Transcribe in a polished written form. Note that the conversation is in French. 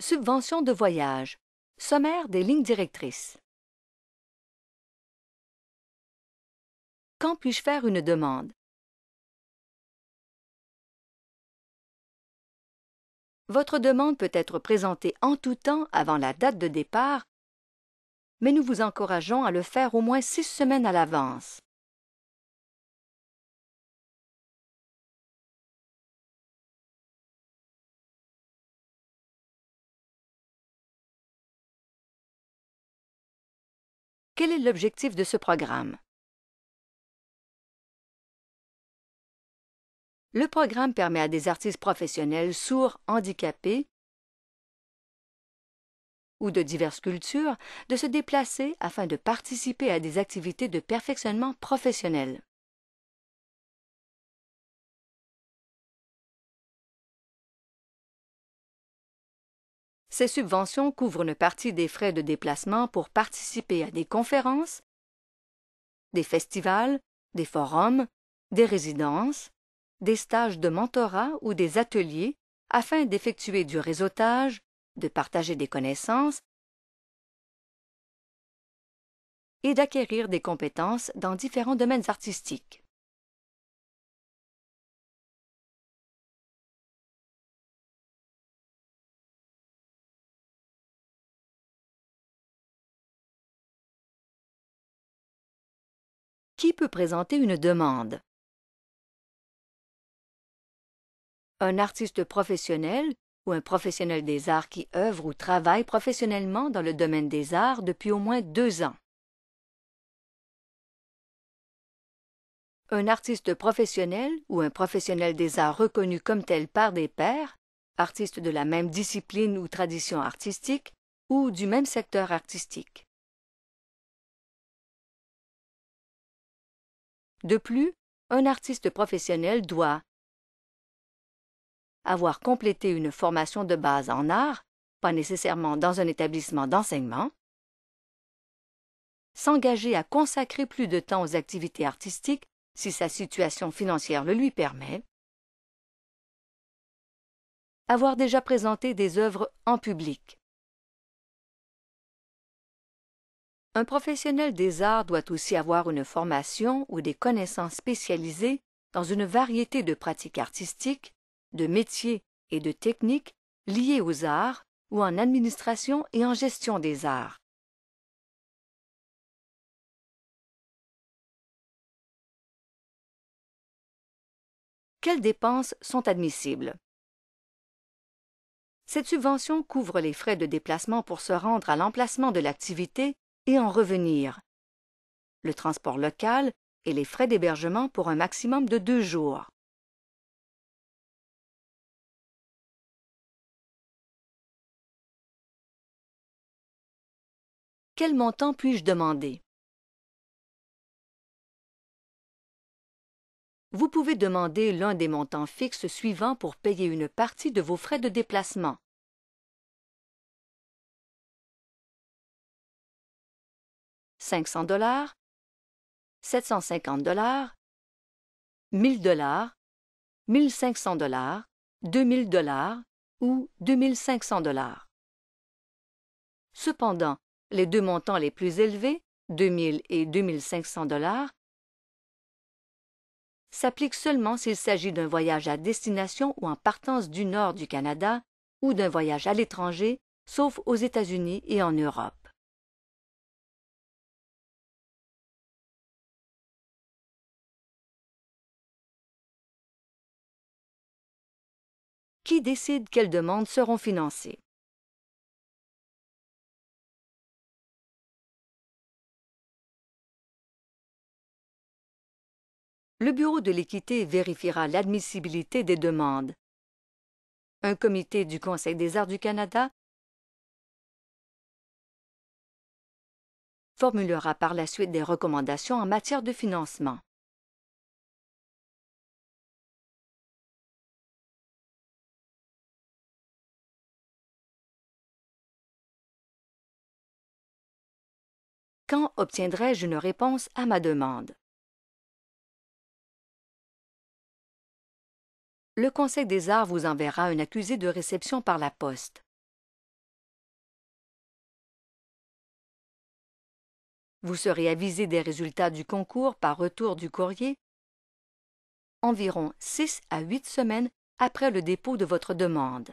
Subvention de voyage. Sommaire des lignes directrices. Quand puis-je faire une demande? Votre demande peut être présentée en tout temps avant la date de départ, mais nous vous encourageons à le faire au moins 6 semaines à l'avance. Quel est l'objectif de ce programme? Le programme permet à des artistes professionnels sourds, handicapés ou de diverses cultures de se déplacer afin de participer à des activités de perfectionnement professionnel. Ces subventions couvrent une partie des frais de déplacement pour participer à des conférences, des festivals, des forums, des résidences, des stages de mentorat ou des ateliers afin d'effectuer du réseautage, de partager des connaissances et d'acquérir des compétences dans différents domaines artistiques. Qui peut présenter une demande? Un artiste professionnel ou un professionnel des arts qui œuvre ou travaille professionnellement dans le domaine des arts depuis au moins 2 ans. Un artiste professionnel ou un professionnel des arts reconnu comme tel par des pairs, artistes de la même discipline ou tradition artistique ou du même secteur artistique. De plus, un artiste professionnel doit avoir complété une formation de base en art, pas nécessairement dans un établissement d'enseignement, s'engager à consacrer plus de temps aux activités artistiques si sa situation financière le lui permet, avoir déjà présenté des œuvres en public. Un professionnel des arts doit aussi avoir une formation ou des connaissances spécialisées dans une variété de pratiques artistiques, de métiers et de techniques liées aux arts ou en administration et en gestion des arts. Quelles dépenses sont admissibles? Cette subvention couvre les frais de déplacement pour se rendre à l'emplacement de l'activité et en revenir, le transport local et les frais d'hébergement pour un maximum de 2 jours. Quel montant puis-je demander? Vous pouvez demander l'un des montants fixes suivants pour payer une partie de vos frais de déplacement. $500, $750, $1000, $1500, $2000 ou $2500. Cependant, les deux montants les plus élevés, 2000 et 2500 $, s'appliquent seulement s'il s'agit d'un voyage à destination ou en partance du nord du Canada ou d'un voyage à l'étranger, sauf aux États-Unis et en Europe. Qui décide quelles demandes seront financées? Le Bureau de l'équité vérifiera l'admissibilité des demandes. Un comité du Conseil des arts du Canada formulera par la suite des recommandations en matière de financement. Quand obtiendrai-je une réponse à ma demande? Le Conseil des arts vous enverra un accusé de réception par la poste. Vous serez avisé des résultats du concours par retour du courrier environ 6 à 8 semaines après le dépôt de votre demande.